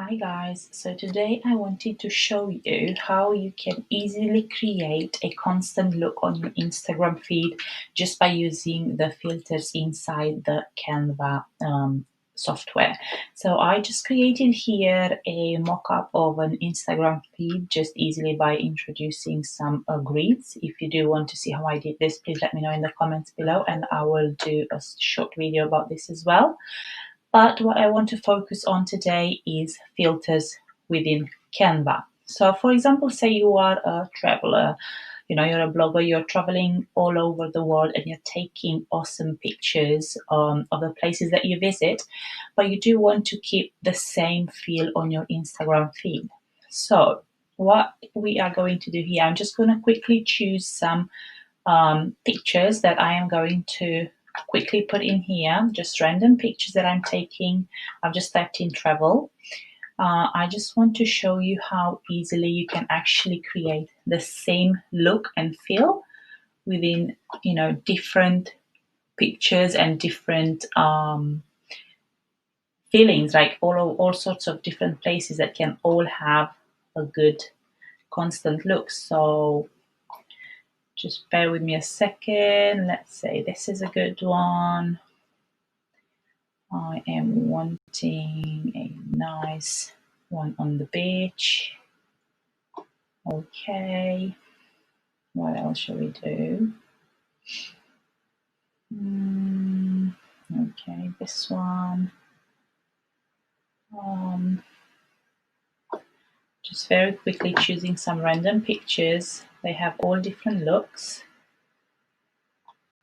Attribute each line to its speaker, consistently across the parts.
Speaker 1: Hi guys, so today I wanted to show you how you can easily create a constant look on your Instagram feed just by using the filters inside the Canva software. So I just created here a mock-up of an Instagram feed just easily by introducing some grids. If you do want to see how I did this, please let me know in the comments below and I will do a short video about this as well. But what I want to focus on today is filters within Canva. So for example, say you are a traveler, you're a blogger, you're traveling all over the world and you're taking awesome pictures of the places that you visit, but you do want to keep the same feel on your Instagram feed. So what we are going to do here, I'm just going to quickly choose some pictures that I am going to quickly put in here, just random pictures that I'm taking. I've just typed in travel. I just want to show you how easily you can actually create the same look and feel within, different pictures and different feelings, like all sorts of different places that can all have a good constant look. So just bear with me a second. Let's say this is a good one. I am wanting a nice one on the beach. Okay. What else shall we do? Okay, this one. Just very quickly choosing some random pictures. They have all different looks.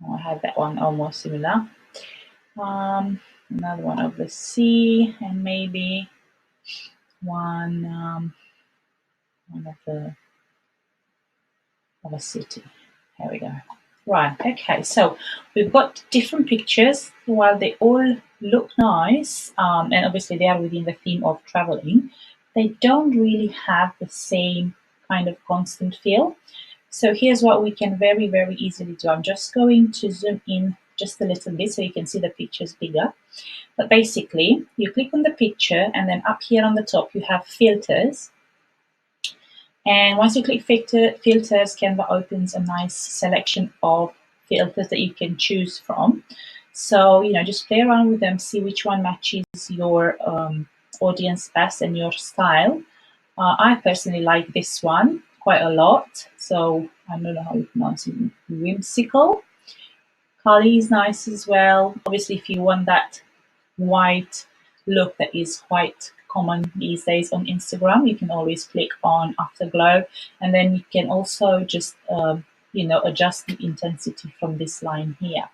Speaker 1: I have that one almost similar. Another one of the sea, and maybe one of a city. Here we go. Right, okay, so we've got different pictures. While they all look nice, and obviously they are within the theme of traveling, they don't really have the same kind of constant feel. So here's what we can very, very easily do. I'm just going to zoom in just a little bit so you can see the pictures bigger. But basically, you click on the picture and then up here on the top you have filters. And once you click filters, Canva opens a nice selection of filters that you can choose from. So, just play around with them, see which one matches your audience best and your style. I personally like this one quite a lot. So, I don't know how you pronounce it, whimsical. Kali is nice as well. Obviously, if you want that white look that is quite common these days on Instagram, you can always click on Afterglow, and then you can also just adjust the intensity from this line here.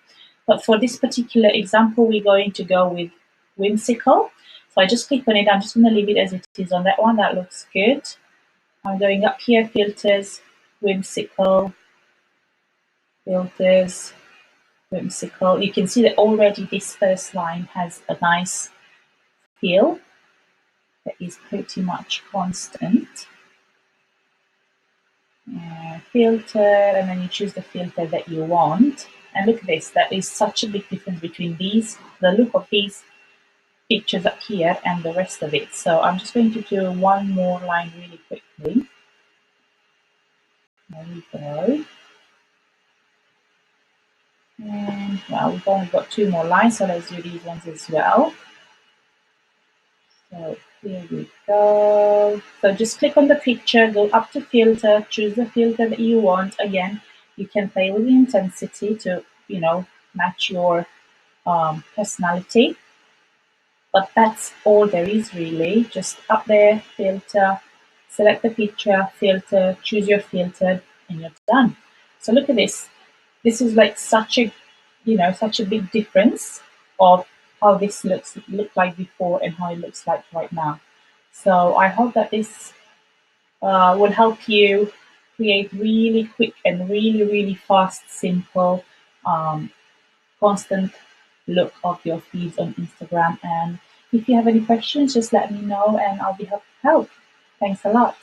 Speaker 1: But for this particular example, we're going to go with whimsical. So I just click on it. I'm just going to leave it as it is on that one. That looks good. I'm going up here, filters, whimsical, filters, whimsical. You can see that already this first line has a nice feel that is pretty much constant. Filter, and then you choose the filter that you want. And look at this, that is such a big difference between the look of these pictures up here and the rest of it. So I'm just going to do one more line really quickly. There we go. And well, we've only got two more lines, so let's do these ones as well. So here we go. So just click on the picture, go up to filter, choose the filter that you want. Again, you can play with the intensity to, match your personality. But that's all there is really. Just up there, filter, select the picture, filter, choose your filter, and you're done. So look at this. This is like such a big difference of how this looked like before and how it looks like right now. So I hope that this will help you create really quick and really, really fast, simple, constant look of your feeds on Instagram. And if you have any questions, just let me know and I'll be happy to help. Thanks a lot.